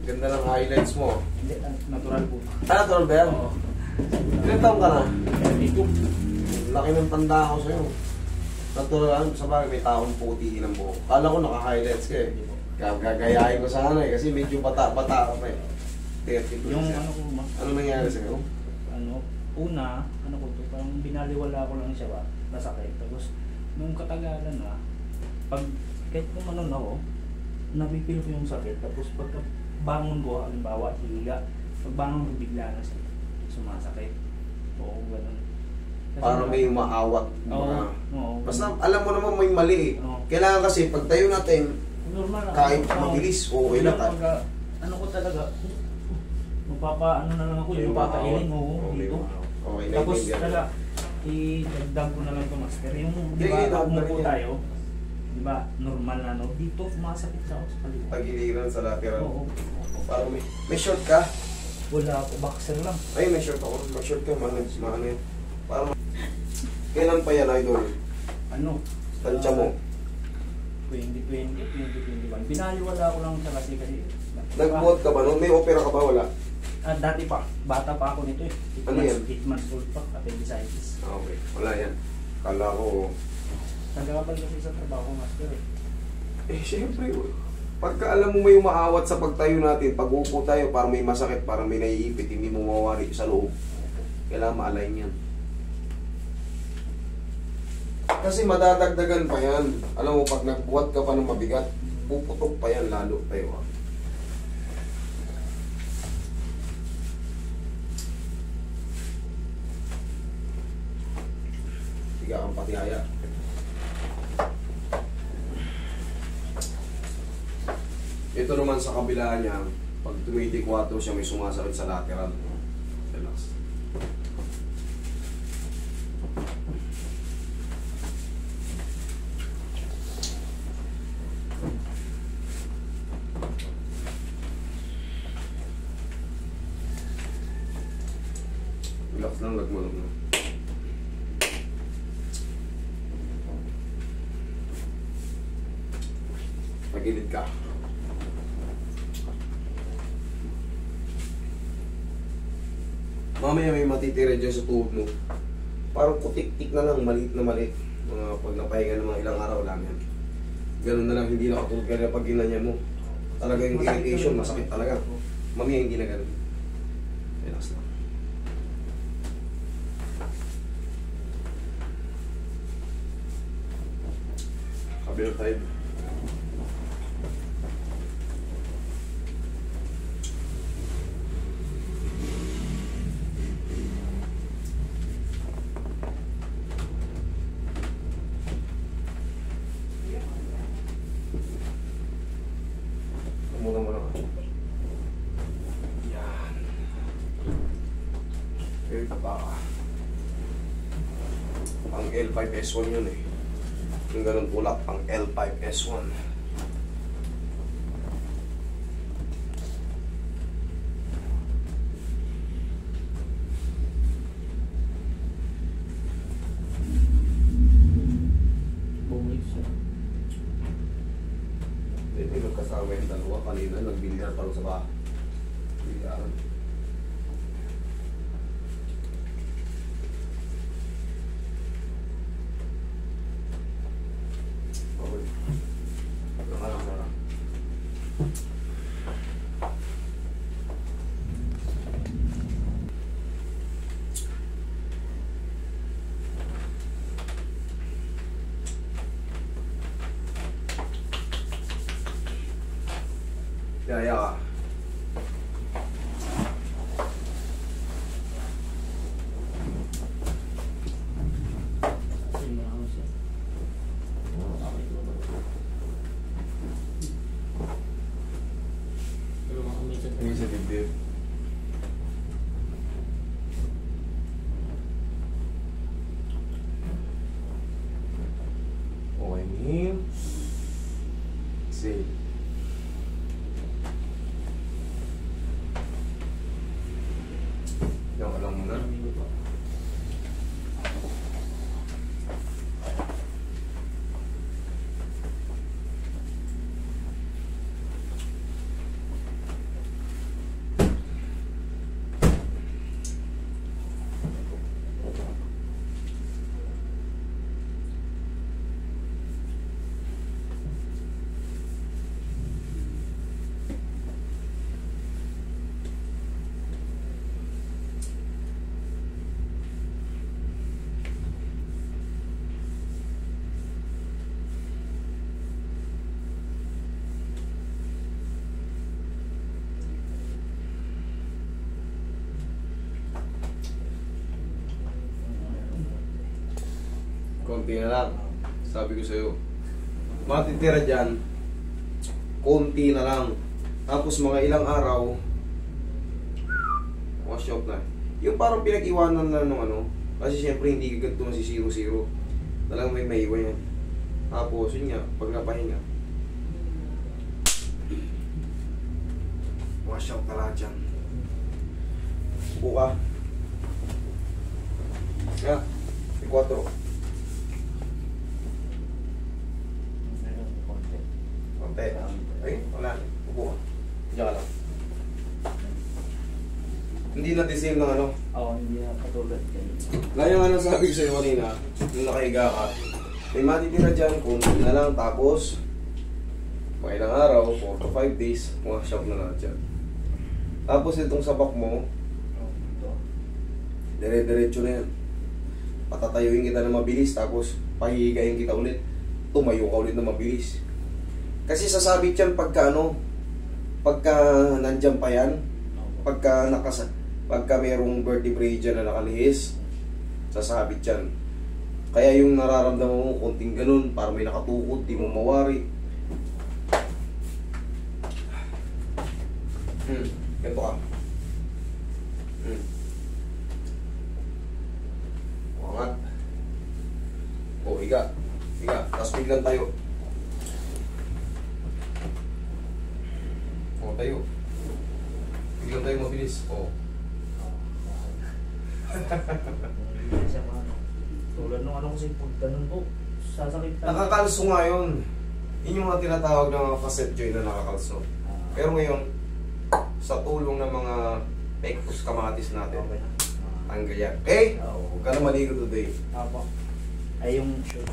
Ganda ng highlights mo. Hindi, natural po. Natural ba yan? Oo. Ilan taong ka na? Ito. Laki ng tanda ako sa'yo. Natural, sa bagay may taong puti ng buhok. Kala ko naka-highlights ka eh. Gagayahin ko sana eh, kasi medyo bata-bata ka pa eh. 32 Yung siya. ano ko, Ano nangyari sa'yo? una, ano ko to, parang binaliwala ko lang siya ba, nasakit. Tapos, nung katagalan na, pag, kahit kumanon ako, napipil ko yung sakit. Tapos, pagka bangon ko, halimbawa, higa, pag bangon ko, bigla na siya sumasakit. Oo, ganun. Kasi Parang may umaawat. Oo, oo. Basta alam mo naman may mali eh. Oo. Kailangan kasi pag tayo natin, Normal na. kahit mabilis, okay lang. Pagka, ano ko talaga, ano na lang ako, yung papailin mo dito. Okay, Tapos naiintindihan. talaga, idagdag ko na lang ito, master. Yung, di Yeah, ba, yeah, umupo yeah. tayo, di ba, normal na, no? Dito, sumasakit sa ako sa kaliwa. Pagiliran sa lateral. Oo. Parang may short ka? Wala ako, boxer lang. Ay, may short ako. Mag-short ka, maano yun. Parang, kailan pa yan, idol? Ano? Tansya mo. 2020, 2021. Binaliwala ko lang siya kasi. Nag-buhat ka ba noon? May opera ka ba? Wala? Dati pa, bata pa ako nito eh. 8 Ano yan? 8 months old pa, appendicitis. Okay, wala yan. Kala ko, Nagkakabal kasi sa trabaho, master eh. syempre, pagka alam mo may umaawat sa pagtayo natin, pag upo tayo, parang may masakit, parang may naiipit, hindi mo mawari sa loob. Kailangan ma-align yan. Kasi madadagdagan pa yan. Alam mo, pag nagbuhat ka pa ng mabigat, puputok pa yan lalo tayo. Tiga kang patihaya. Ito naman sa kabila niya, pag 24 siya may sumasakit sa lateral. Relax. Relax lang, lagmalog na. Pagilid ka. Mamaya may matitira dyan sa tuhod mo. Parang kutik-tik na lang, maliit na maliit. Mga pag napahinga ng mga ilang araw lang yan. Ganun na lang, hindi nakatulog ka pag ginanya mo. Talaga yung irritation, masakit talaga. Mamaya hindi na ganun. Relax lang. Kabila tayo. Muna. Yan. Ito pa. Pang L5S1 yun eh. Yung ganun tulak, pang L5S1. Bumalik siya. Hindi magkasama yung dalawa kanina, nagbilyar pa rin sa bahay. Bilyaran. Okay. Lang. Yaya ka. Hindi sa dibdib. Okay, inhale. Exhale. Yan ka lang muna. konti na lang. Sabi ko sa'yo. Matitira dyan, konti na lang. Tapos mga ilang araw, wash out na. Yung parang pinag-iwanan na nung ano, kasi syempre hindi agad ito masisiro-siro. Talagang may maiwan yan. Tapos yun nga, pag napahinga, wash out na lahat yan. Buka. Nga, si 4. Konti. Ay, wala. Buka. Diyan ka lang. Hindi na design ng ano. Oo, hindi na katulad kayo. Gaya nga nang sabi ko sa'yo kanina, nung nakahiga ka, may matitira dyan, konti na lang, tapos mga ilang araw, 4 to 5 days, wash out na lahat dyan. Tapos itong sabak mo, dire-diretso na yan. Patatayuin kita na mabilis, tapos pahihigayin kita ulit. Tumayo ka ulit na mabilis. Kasi sasabit yan pagka ano, pagka nandyan pa yan, pagka mayroong vertebrae dyan na nakalihis, sasabit yan. Kaya yung nararamdaman mo, konting ganun, parang may nakatukod, di mo mawari. Ganito ka. Angat. O, higa. Higa. Tapos biglang tayo. O, tayo. Biglang tayo mabilis. O. Tulad nung ano kasi pag ganun po, sasakit tayo. Nakakalso nga yun. Yun yung mga tinatawag ng mga facet joint na nakakalso. Pero ngayon, sa tulong ng mga pectus kamatis natin, Okay. tanggal yan. Okay? Oo. Huwag ka na maligo today. Apo. Ay yung shoot.